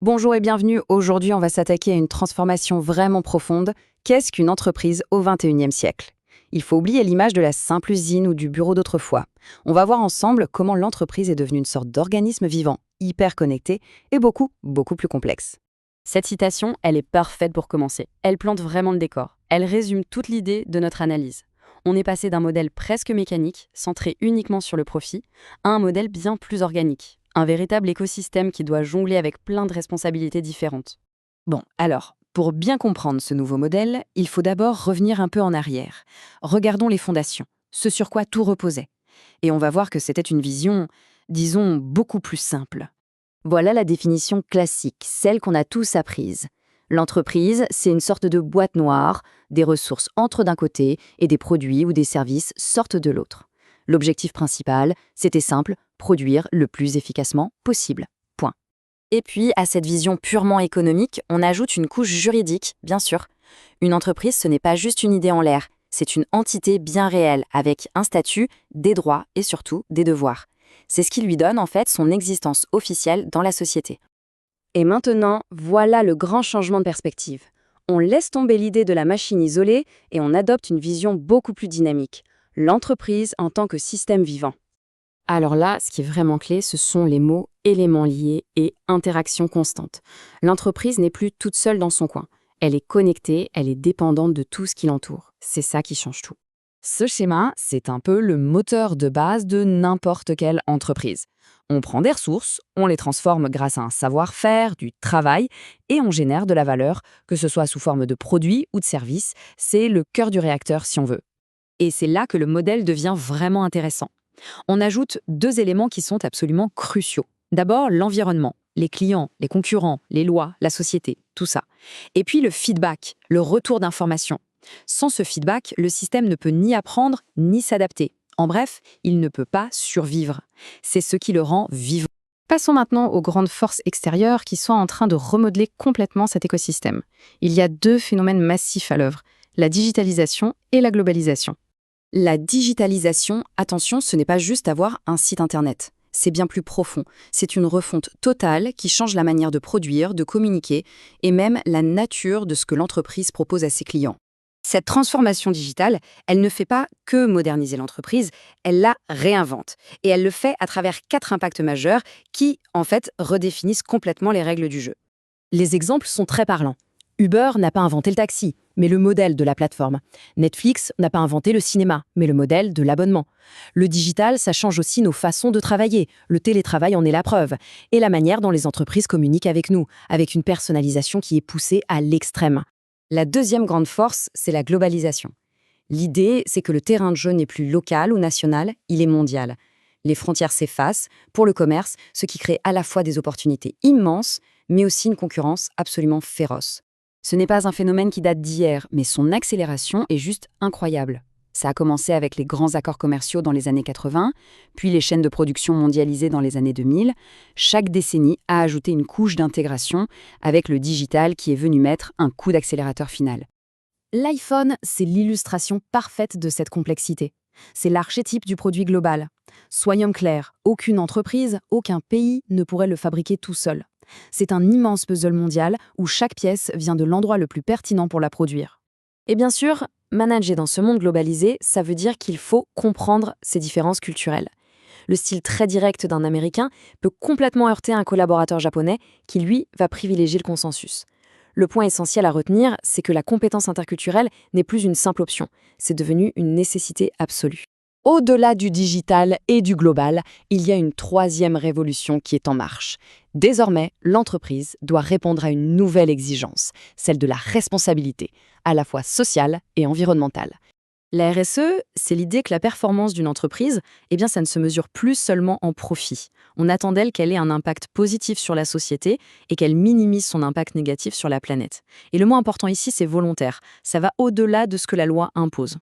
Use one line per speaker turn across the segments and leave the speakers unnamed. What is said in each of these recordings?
Bonjour et bienvenue. Aujourd'hui, on va s'attaquer à une transformation vraiment profonde. Qu'est-ce qu'une entreprise au XXIe siècle? Il faut oublier l'image de la simple usine ou du bureau d'autrefois. On va voir ensemble comment l'entreprise est devenue une sorte d'organisme vivant, hyper connecté et beaucoup plus complexe.
Cette citation, elle est parfaite pour commencer. Elle plante vraiment le décor. Elle résume toute l'idée de notre analyse. On est passé d'un modèle presque mécanique, centré uniquement sur le profit, à un modèle bien plus organique. Un véritable écosystème qui doit jongler avec plein de responsabilités différentes.
Bon, alors, pour bien comprendre ce nouveau modèle, il faut d'abord revenir un peu en arrière. Regardons les fondations, ce sur quoi tout reposait. Et on va voir que c'était une vision, disons, beaucoup plus simple. Voilà la définition classique, celle qu'on a tous apprise. L'entreprise, c'est une sorte de boîte noire, des ressources entrent d'un côté et des produits ou des services sortent de l'autre. L'objectif principal, c'était simple, produire le plus efficacement possible. Point. Et puis, à cette vision purement économique, on ajoute une couche juridique, bien sûr. Une entreprise, ce n'est pas juste une idée en l'air, c'est une entité bien réelle, avec un statut, des droits et surtout des devoirs. C'est ce qui lui donne en fait son existence officielle dans la société. Et maintenant, voilà le grand changement de perspective. On laisse tomber l'idée de la machine isolée et on adopte une vision beaucoup plus dynamique. L'entreprise en tant que système vivant. Alors là, ce qui est vraiment clé, ce sont les mots éléments liés et interaction constante. L'entreprise n'est plus toute seule dans son coin. Elle est connectée, elle est dépendante de tout ce qui l'entoure. C'est ça qui change tout. Ce schéma, c'est un peu le moteur de base de n'importe quelle entreprise. On prend des ressources, on les transforme grâce à un savoir-faire, du travail, et on génère de la valeur, que ce soit sous forme de produits ou de services. C'est le cœur du réacteur si on veut. Et c'est là que le modèle devient vraiment intéressant. On ajoute deux éléments qui sont absolument cruciaux. D'abord, l'environnement, les clients, les concurrents, les lois, la société, tout ça. Et puis le feedback, le retour d'information. Sans ce feedback, le système ne peut ni apprendre ni s'adapter. En bref, il ne peut pas survivre. C'est ce qui le rend vivant. Passons maintenant aux grandes forces extérieures qui sont en train de remodeler complètement cet écosystème. Il y a deux phénomènes massifs à l'œuvre, la digitalisation et la globalisation. La digitalisation, attention, ce n'est pas juste avoir un site internet. C'est bien plus profond. C'est une refonte totale qui change la manière de produire, de communiquer et même la nature de ce que l'entreprise propose à ses clients. Cette transformation digitale, elle ne fait pas que moderniser l'entreprise, elle la réinvente. Et elle le fait à travers 4 impacts majeurs qui, en fait, redéfinissent complètement les règles du jeu. Les exemples sont très parlants. Uber n'a pas inventé le taxi, mais le modèle de la plateforme. Netflix n'a pas inventé le cinéma, mais le modèle de l'abonnement. Le digital, ça change aussi nos façons de travailler. Le télétravail en est la preuve. Et la manière dont les entreprises communiquent avec nous, avec une personnalisation qui est poussée à l'extrême. La deuxième grande force, c'est la globalisation. L'idée, c'est que le terrain de jeu n'est plus local ou national, il est mondial. Les frontières s'effacent pour le commerce, ce qui crée à la fois des opportunités immenses, mais aussi une concurrence absolument féroce. Ce n'est pas un phénomène qui date d'hier, mais son accélération est juste incroyable. Ça a commencé avec les grands accords commerciaux dans les années 80, puis les chaînes de production mondialisées dans les années 2000. Chaque décennie a ajouté une couche d'intégration avec le digital qui est venu mettre un coup d'accélérateur final. L'iPhone, c'est l'illustration parfaite de cette complexité. C'est l'archétype du produit global. Soyons clairs, aucune entreprise, aucun pays ne pourrait le fabriquer tout seul. C'est un immense puzzle mondial où chaque pièce vient de l'endroit le plus pertinent pour la produire. Et bien sûr, manager dans ce monde globalisé, ça veut dire qu'il faut comprendre ces différences culturelles. Le style très direct d'un Américain peut complètement heurter un collaborateur japonais qui, lui, va privilégier le consensus. Le point essentiel à retenir, c'est que la compétence interculturelle n'est plus une simple option, c'est devenu une nécessité absolue. Au-delà du digital et du global, il y a une troisième révolution qui est en marche. Désormais, l'entreprise doit répondre à une nouvelle exigence, celle de la responsabilité, à la fois sociale et environnementale. La RSE, c'est l'idée que la performance d'une entreprise, ça ne se mesure plus seulement en profit. On attend d'elle qu'elle ait un impact positif sur la société et qu'elle minimise son impact négatif sur la planète. Et le mot important ici, c'est volontaire. Ça va au-delà de ce que la loi impose.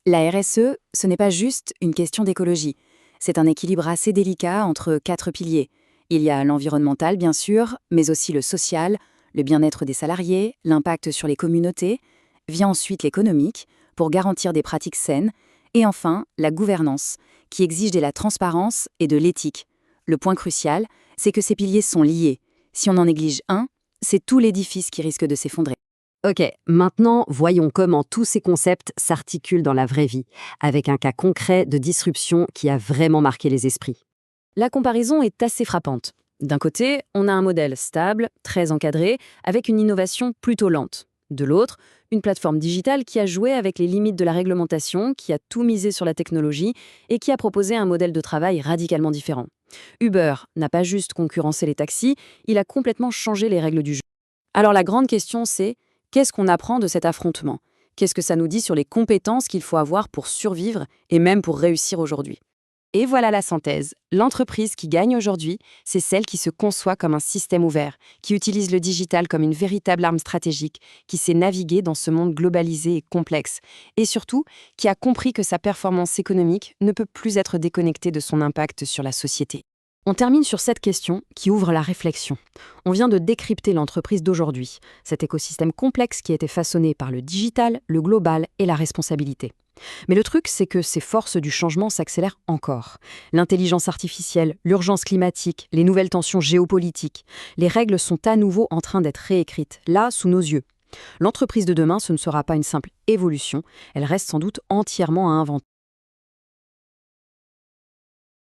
La RSE, ce n'est pas juste une question d'écologie. C'est un équilibre assez délicat entre 4 piliers. Il y a l'environnemental, bien sûr, mais aussi le social, le bien-être des salariés, l'impact sur les communautés. Vient ensuite l'économique, pour garantir des pratiques saines. Et enfin, la gouvernance, qui exige de la transparence et de l'éthique. Le point crucial, c'est que ces piliers sont liés.
Si on en néglige un, c'est tout l'édifice qui risque de s'effondrer.
Ok, maintenant voyons comment tous ces concepts s'articulent dans la vraie vie, avec un cas concret de disruption qui a vraiment marqué les esprits.
La comparaison est assez frappante. D'un côté, on a un modèle stable, très encadré, avec une innovation plutôt lente. De l'autre, une plateforme digitale qui a joué avec les limites de la réglementation, qui a tout misé sur la technologie et qui a proposé un modèle de travail radicalement différent. Uber n'a pas juste concurrencé les taxis, il a complètement changé les règles du jeu. Alors la grande question c'est, qu'est-ce qu'on apprend de cet affrontement? Qu'est-ce que ça nous dit sur les compétences qu'il faut avoir pour survivre et même pour réussir aujourd'hui? Et voilà la synthèse. L'entreprise qui gagne aujourd'hui, c'est celle qui se conçoit comme un système ouvert, qui utilise le digital comme une véritable arme stratégique, qui sait naviguer dans ce monde globalisé et complexe, et surtout, qui a compris que sa performance économique ne peut plus être déconnectée de son impact sur la société. On termine sur cette question qui ouvre la réflexion. On vient de décrypter l'entreprise d'aujourd'hui, cet écosystème complexe qui a été façonné par le digital, le global et la responsabilité. Mais le truc, c'est que ces forces du changement s'accélèrent encore. L'intelligence artificielle, l'urgence climatique, les nouvelles tensions géopolitiques, les règles sont à nouveau en train d'être réécrites, là, sous nos yeux. L'entreprise de demain, ce ne sera pas une simple évolution, elle reste sans doute entièrement à inventer.